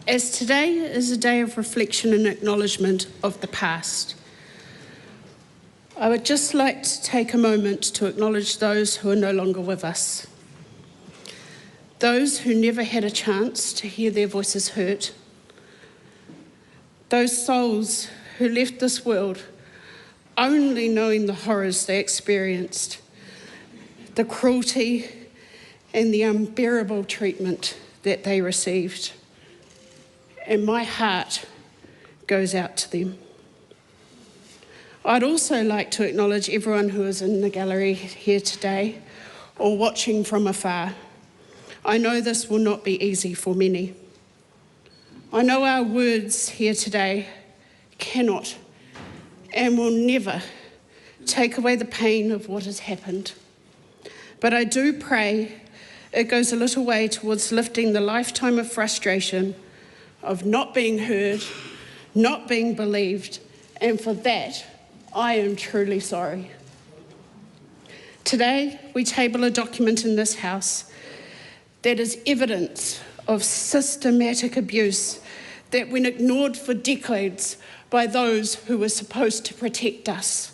as today is a day of reflection and acknowledgement of the past. I would just like to take a moment to acknowledge those who are no longer with us. Those who never had a chance to hear their voices heard. Those souls who left this world only knowing the horrors they experienced, the cruelty and the unbearable treatment that they received. And my heart goes out to them. I'd also like to acknowledge everyone who is in the gallery here today or watching from afar. I know this will not be easy for many. I know our words here today cannot and will never take away the pain of what has happened. But I do pray it goes a little way towards lifting the lifetime of frustration of not being heard, not being believed, and for that, I am truly sorry. Today, we table a document in this House that is evidence of systematic abuse that went ignored for decades by those who were supposed to protect us.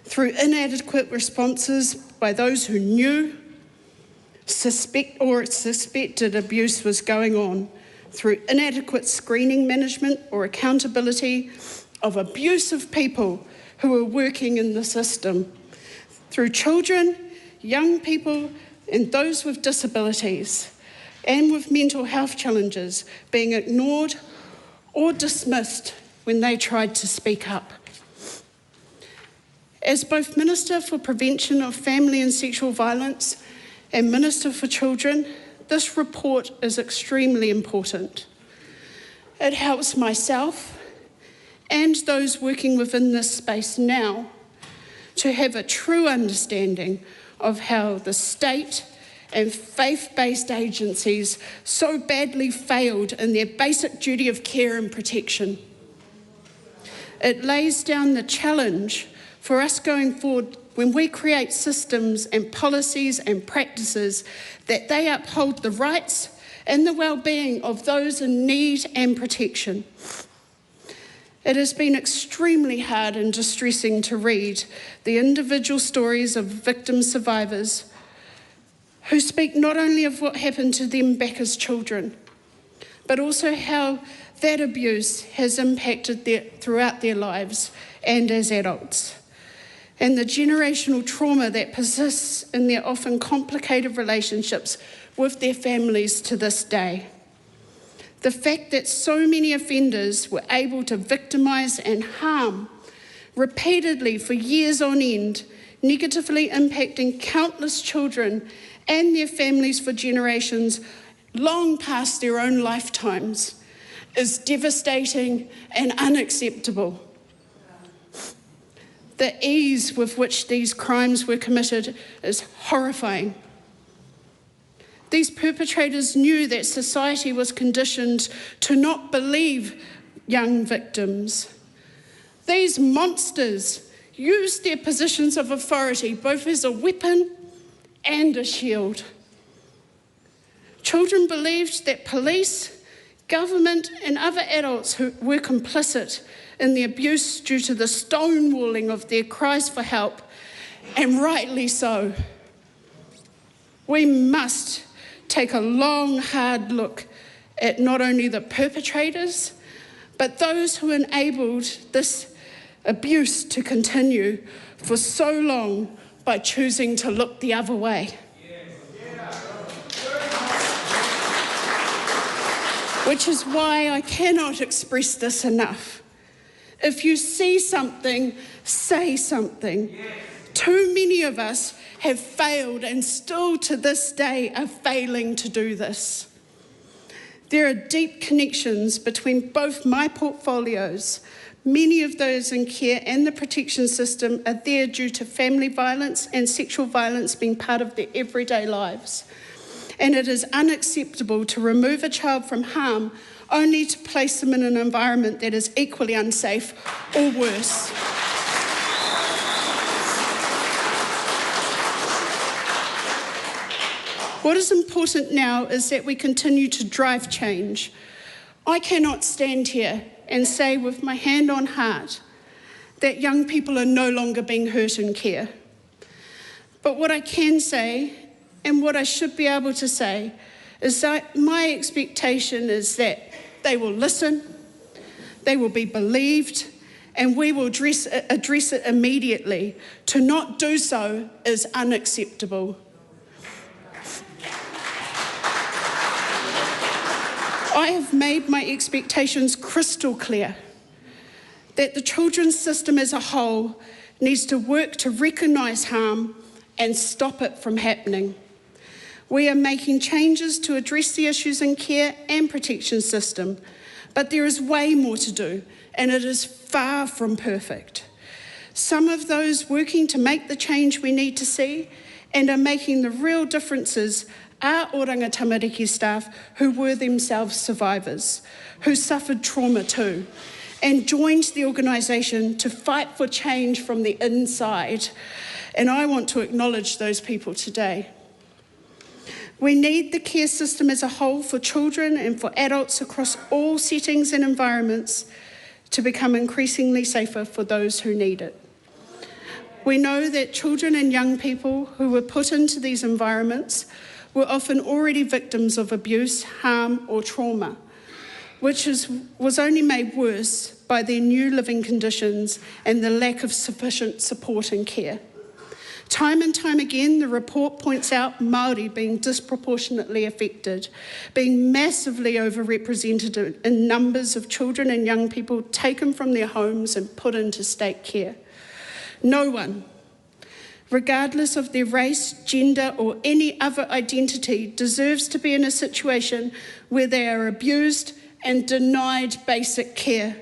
Through inadequate responses by those who knew, suspected abuse was going on, through inadequate screening management or accountability of abusive people who are working in the system, through children, young people, and those with disabilities and with mental health challenges being ignored or dismissed when they tried to speak up. As both Minister for Prevention of Family and Sexual Violence and Minister for Children, this report is extremely important. It helps myself and those working within this space now to have a true understanding of how the state and faith-based agencies so badly failed in their basic duty of care and protection. It lays down the challenge for us going forward when we create systems and policies and practices that they uphold the rights and the well-being of those in need and protection. It has been extremely hard and distressing to read the individual stories of victim survivors who speak not only of what happened to them back as children, but also how that abuse has impacted throughout their lives and as adults, and the generational trauma that persists in their often complicated relationships with their families to this day. The fact that so many offenders were able to victimise and harm repeatedly for years on end, negatively impacting countless children and their families for generations long past their own lifetimes, is devastating and unacceptable. The ease with which these crimes were committed is horrifying. These perpetrators knew that society was conditioned to not believe young victims. These monsters used their positions of authority both as a weapon and a shield. Children believed that police, government, and other adults who were complicit in the abuse due to the stonewalling of their cries for help, and rightly so. We must take a long, hard look at not only the perpetrators, but those who enabled this abuse to continue for so long by choosing to look the other way. Which is why I cannot express this enough. If you see something, say something. Too many of us have failed and still to this day are failing to do this. There are deep connections between both my portfolios. Many of those in care and the protection system are there due to family violence and sexual violence being part of their everyday lives. And it is unacceptable to remove a child from harm only to place them in an environment that is equally unsafe or worse. What is important now is that we continue to drive change. I cannot stand here and say with my hand on heart that young people are no longer being hurt in care. But what I can say, and what I should be able to say, is that my expectation is that they will listen, they will be believed, and we will address it immediately. To not do so is unacceptable. I have made my expectations crystal clear that the children's system as a whole needs to work to recognise harm and stop it from happening. We are making changes to address the issues in care and protection system, but there is way more to do, and it is far from perfect. Some of those working to make the change we need to see and are making the real differences are Oranga Tamariki staff who were themselves survivors, who suffered trauma too, and joined the organisation to fight for change from the inside. And I want to acknowledge those people today. We need the care system as a whole for children and for adults across all settings and environments to become increasingly safer for those who need it. We know that children and young people who were put into these environments were often already victims of abuse, harm or trauma, which was only made worse by their new living conditions and the lack of sufficient support and care. Time and time again, the report points out Māori being disproportionately affected, being massively overrepresented in numbers of children and young people taken from their homes and put into state care. No one, regardless of their race, gender, or any other identity, deserves to be in a situation where they are abused and denied basic care.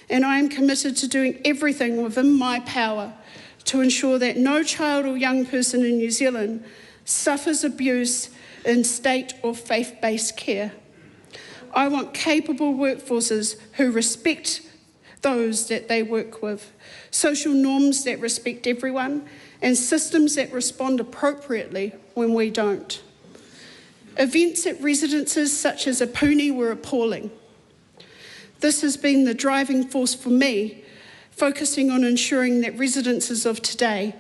And I am committed to doing everything within my power to ensure that no child or young person in New Zealand suffers abuse in state or faith-based care. I want capable workforces who respect those that they work with, social norms that respect everyone, and systems that respond appropriately when we don't. Events at residences such as Apuni were appalling. This has been the driving force for me, focusing on ensuring that residences of today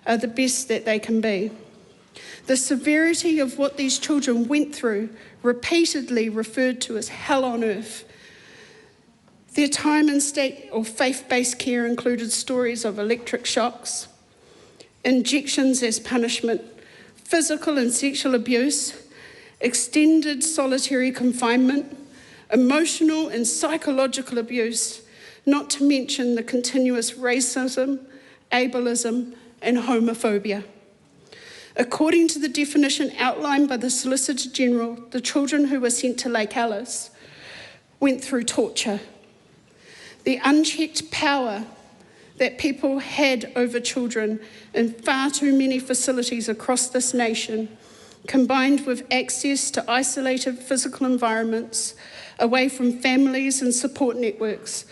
are the best that they can be. The severity of what these children went through, repeatedly referred to as hell on earth. Their time in state or faith-based care included stories of electric shocks, injections as punishment, physical and sexual abuse, extended solitary confinement, emotional and psychological abuse, not to mention the continuous racism, ableism, and homophobia. According to the definition outlined by the Solicitor General, the children who were sent to Lake Alice went through torture. The unchecked power that people had over children in far too many facilities across this nation, combined with access to isolated physical environments away from families and support networks,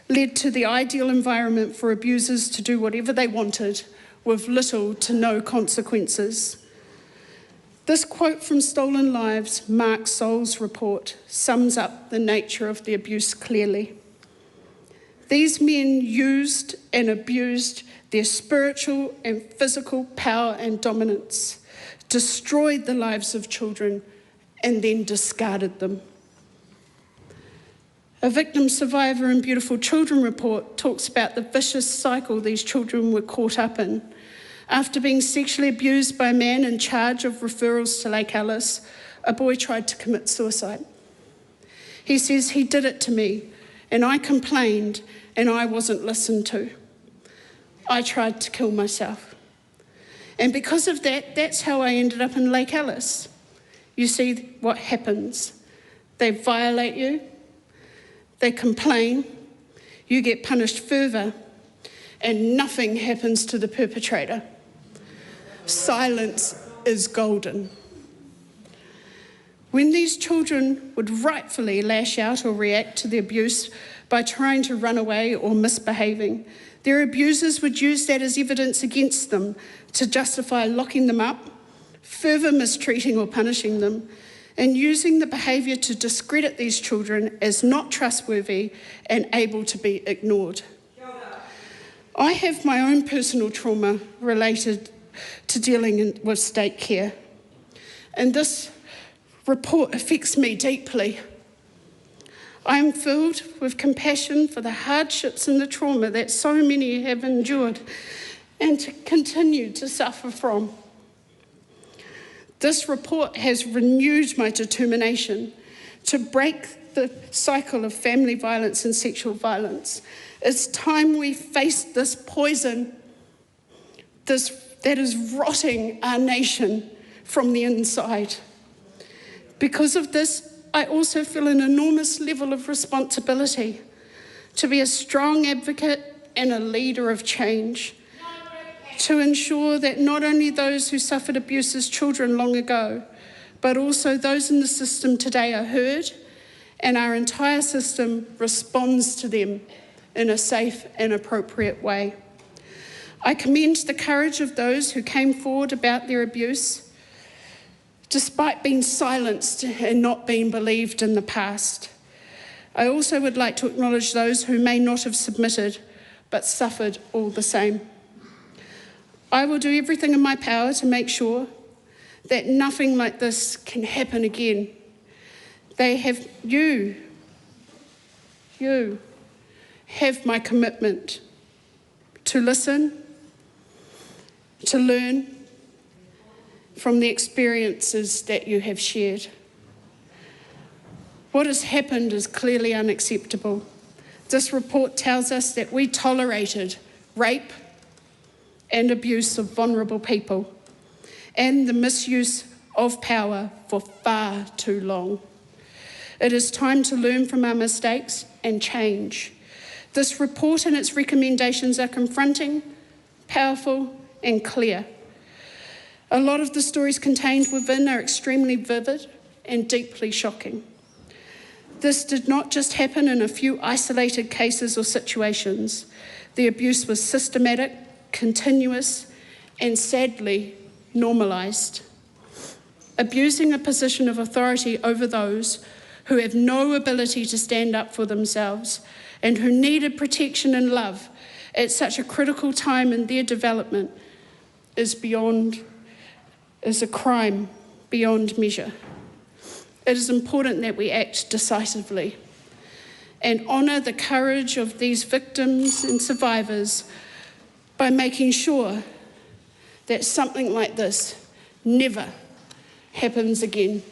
led to the ideal environment for abusers to do whatever they wanted with little to no consequences. This quote from Stolen Lives, Mark Soul's report, sums up the nature of the abuse clearly. These men used and abused their spiritual and physical power and dominance, destroyed the lives of children, and then discarded them. A Victim, Survivor and Beautiful Children report talks about the vicious cycle these children were caught up in. After being sexually abused by a man in charge of referrals to Lake Alice, a boy tried to commit suicide. He says, "He did it to me, and I complained, and I wasn't listened to. I tried to kill myself. And because of that, that's how I ended up in Lake Alice." You see what happens. They violate you, they complain, you get punished further, and nothing happens to the perpetrator. Silence is golden. When these children would rightfully lash out or react to the abuse by trying to run away or misbehaving, their abusers would use that as evidence against them to justify locking them up, further mistreating or punishing them, and using the behaviour to discredit these children as not trustworthy and able to be ignored. I have my own personal trauma related to dealing with state care, and this report affects me deeply. I am filled with compassion for the hardships and the trauma that so many have endured and to continue to suffer from. This report has renewed my determination to break the cycle of family violence and sexual violence. It's time we face this poison that is rotting our nation from the inside. Because of this, I also feel an enormous level of responsibility to be a strong advocate and a leader of change, to ensure that not only those who suffered abuse as children long ago, but also those in the system today are heard, and our entire system responds to them in a safe and appropriate way. I commend the courage of those who came forward about their abuse, despite being silenced and not being believed in the past. I also would like to acknowledge those who may not have submitted, but suffered all the same. I will do everything in my power to make sure that nothing like this can happen again. You have my commitment to listen, to learn from the experiences that you have shared. What has happened is clearly unacceptable. This report tells us that we tolerated rape and abuse of vulnerable people and the misuse of power for far too long. It is time to learn from our mistakes and change. This report and its recommendations are confronting, powerful, and clear. A lot of the stories contained within are extremely vivid and deeply shocking. This did not just happen in a few isolated cases or situations. The abuse was systematic, continuous, and sadly normalised. Abusing a position of authority over those who have no ability to stand up for themselves and who needed protection and love at such a critical time in their development is a crime beyond measure. It is important that we act decisively and honour the courage of these victims and survivors by making sure that something like this never happens again.